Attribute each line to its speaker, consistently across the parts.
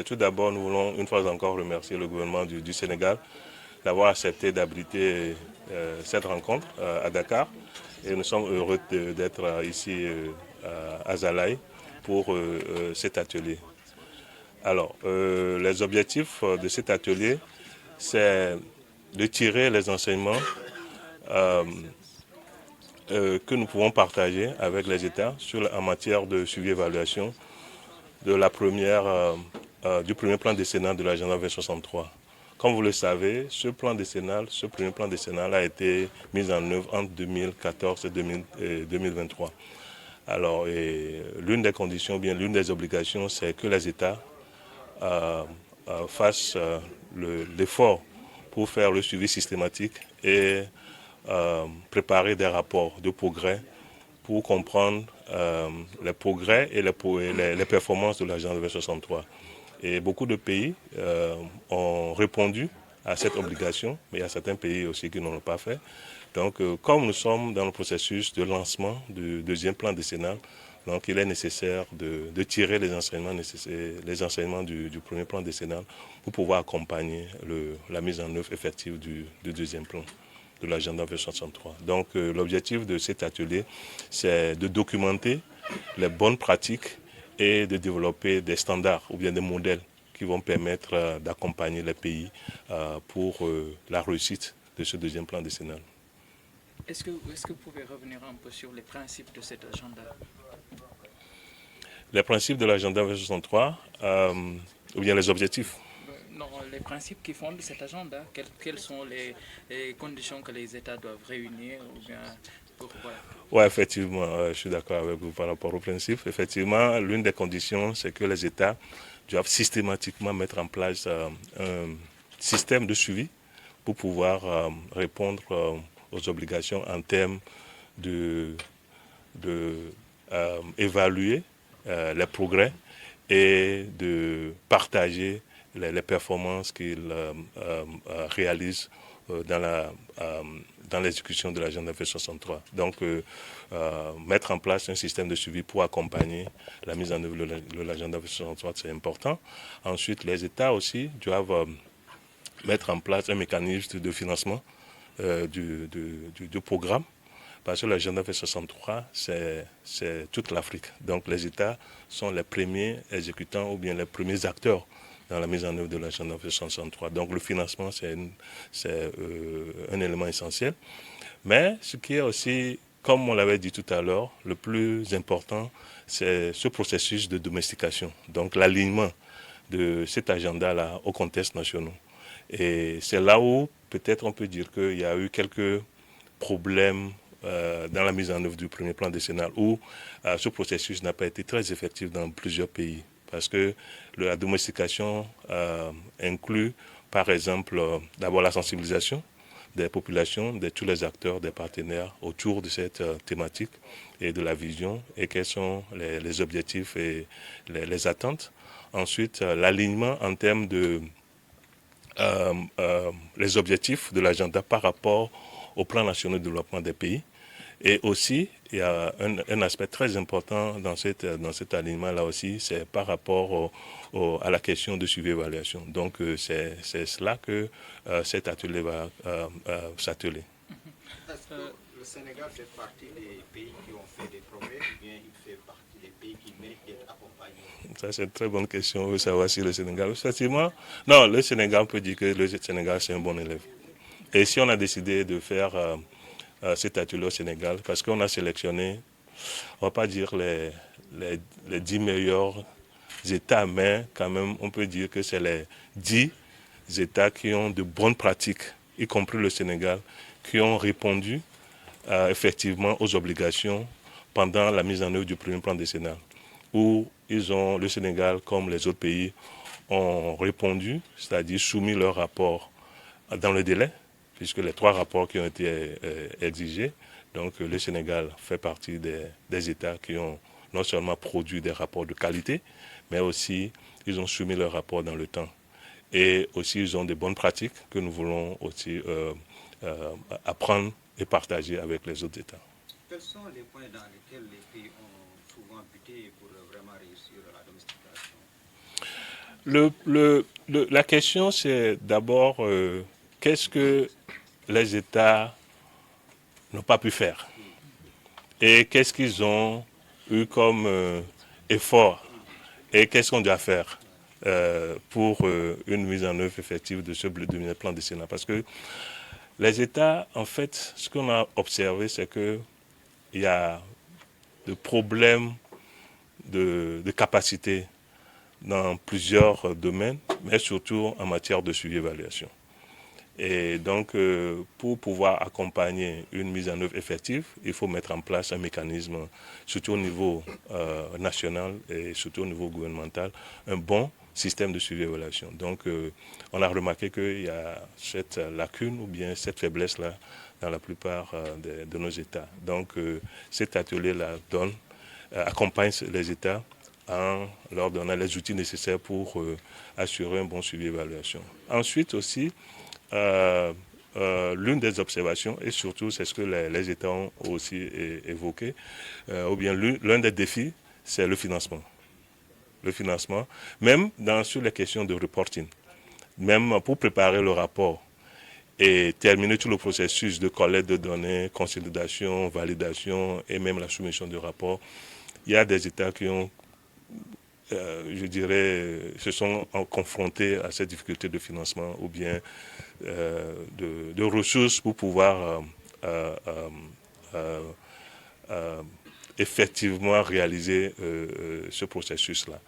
Speaker 1: tout d'abord, nous voulons une fois encore remercier le gouvernement du Sénégal d'avoir accepté d'abriter cette rencontre à Dakar. Et nous sommes heureux d'être ici à Zalaï pour cet atelier. Alors, les objectifs de cet atelier, c'est de tirer les enseignements que nous pouvons partager avec les États en matière de suivi-évaluation de du premier plan décennal de l'agenda 2063. Comme vous le savez, ce premier plan décennal a été mis en œuvre entre 2014 et 2023. Alors, l'une des conditions, bien l'une des obligations, c'est que les États fassent l'effort pour faire le suivi systématique et préparer des rapports de progrès pour comprendre les progrès et les performances de l'agenda 2063. Et beaucoup de pays ont répondu à cette obligation, mais il y a certains pays aussi qui n'ont pas fait. Donc, comme nous sommes dans le processus de lancement du deuxième plan décennal, donc il est nécessaire de tirer les enseignements du premier plan décennal pour pouvoir accompagner la mise en œuvre effective du deuxième plan de l'agenda 2063. Donc, l'objectif de cet atelier, c'est de documenter les bonnes pratiques et de développer des standards ou bien des modèles qui vont permettre d'accompagner les pays pour la réussite de ce deuxième plan décennal.
Speaker 2: Est-ce que vous pouvez revenir un peu sur les principes de cet agenda?
Speaker 1: Les principes de l'agenda 2063, ou bien les objectifs?
Speaker 2: Non, les principes qui fondent cet agenda, quelles sont les conditions que les États doivent réunir ou bien voilà.
Speaker 1: Oui, effectivement, je suis d'accord avec vous par rapport aux principes. Effectivement, l'une des conditions, c'est que les États doivent systématiquement mettre en place un système de suivi pour pouvoir répondre aux obligations en termes de évaluer les progrès et de partager les performances qu'ils réalisent dans l'exécution de l'agenda F63. Donc, mettre en place un système de suivi pour accompagner la mise en œuvre de l'agenda F63, c'est important. Ensuite, les États aussi doivent mettre en place un mécanisme de financement du programme. Parce que l'agenda F63, c'est toute l'Afrique. Donc les États sont les premiers exécutants ou bien les premiers acteurs dans la mise en œuvre de l'agenda F63. Donc le financement, c'est un élément essentiel. Mais ce qui est aussi, comme on l'avait dit tout à l'heure, le plus important, c'est ce processus de domestication. Donc l'alignement de cet agenda-là aux contextes nationaux. Et c'est là où peut-être on peut dire qu'il y a eu quelques problèmes dans la mise en œuvre du premier plan décennal, où ce processus n'a pas été très effectif dans plusieurs pays. Parce que la domestication inclut, par exemple, d'abord la sensibilisation des populations, de tous les acteurs, des partenaires autour de cette thématique et de la vision, et quels sont les objectifs et les attentes. Ensuite, l'alignement en termes de les objectifs de l'agenda par rapport au plan national de développement des pays. Et aussi, il y a un aspect très important dans cet alignement-là aussi, c'est par rapport à la question de suivi-évaluation. Donc, c'est cela que cet atelier va s'atteler.
Speaker 3: Est-ce que le Sénégal fait partie des pays qui ont fait des progrès ou bien il fait partie des pays qui méritent d'être accompagnés?
Speaker 1: Ça, c'est une très bonne question, de savoir si le Sénégal... Effectivement, non, le Sénégal, on peut dire que le Sénégal, c'est un bon élève. Et si on a décidé de faire cet atelier au Sénégal, parce qu'on a sélectionné, on ne va pas dire les 10 meilleurs États, mais quand même, on peut dire que c'est les 10 États qui ont de bonnes pratiques, y compris le Sénégal, qui ont répondu effectivement aux obligations pendant la mise en œuvre du premier plan décennal, où le Sénégal, comme les autres pays, ont répondu, c'est-à-dire soumis leur rapport dans le délai, puisque les 3 rapports qui ont été exigés, donc le Sénégal fait partie des États qui ont non seulement produit des rapports de qualité, mais aussi ils ont soumis leurs rapports dans le temps. Et aussi ils ont des bonnes pratiques que nous voulons aussi apprendre et partager avec les autres États.
Speaker 3: Quels sont les points dans lesquels les pays ont souvent buté pour vraiment réussir la domestication?
Speaker 1: La question, c'est d'abord qu'est-ce que les États n'ont pas pu faire et qu'est-ce qu'ils ont eu comme effort et qu'est-ce qu'on doit faire pour une mise en œuvre effective de ce plan décennal. Parce que les États, en fait, ce qu'on a observé, c'est qu'il y a des problèmes de capacité dans plusieurs domaines, mais surtout en matière de suivi-évaluation. Et donc, pour pouvoir accompagner une mise en œuvre effective, il faut mettre en place un mécanisme, surtout au niveau national et surtout au niveau gouvernemental, un bon système de suivi-évaluation. Donc, on a remarqué qu'il y a cette lacune ou bien cette faiblesse-là dans la plupart de nos États. Donc, cet atelier-là accompagne les États en leur donnant les outils nécessaires pour assurer un bon suivi-évaluation. Ensuite aussi, l'une des observations, et surtout c'est ce que les États ont aussi évoqué, ou bien l'un des défis, c'est le financement. Le financement, même sur les questions de reporting, même pour préparer le rapport et terminer tout le processus de collecte de données, consolidation, validation et même la soumission du rapport, il y a des États qui ont je dirais, se sont confrontés à ces difficultés de financement ou bien de ressources pour pouvoir effectivement réaliser ce processus-là.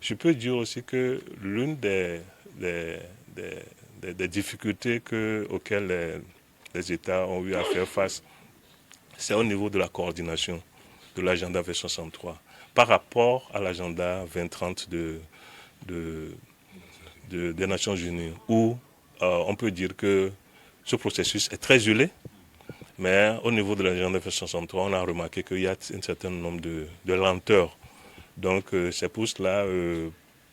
Speaker 1: Je peux dire aussi que l'une des difficultés auxquelles les États ont eu à faire face, c'est au niveau de la coordination de l'agenda V63 par rapport à l'agenda 2030 des Nations Unies, où on peut dire que ce processus est très gelé, mais au niveau de l'agenda 63, on a remarqué qu'il y a un certain nombre de lenteurs. Donc c'est pour cela,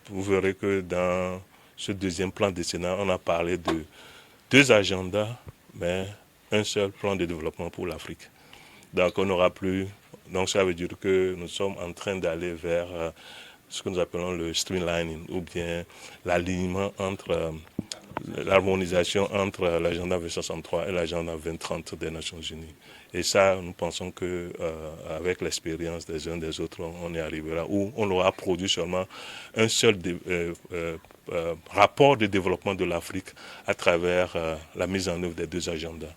Speaker 1: vous verrez que dans ce deuxième plan décennal, on a parlé de 2 agendas, mais un seul plan de développement pour l'Afrique. Donc on n'aura plus. Donc ça veut dire que nous sommes en train d'aller vers ce que nous appelons le streamlining, ou bien l'alignement entre l'harmonisation entre l'agenda 2063 et l'agenda 2030 des Nations Unies. Et ça, nous pensons qu'avec l'expérience des uns des autres, on y arrivera, où on aura produit seulement un seul rapport de développement de l'Afrique à travers la mise en œuvre des 2 agendas.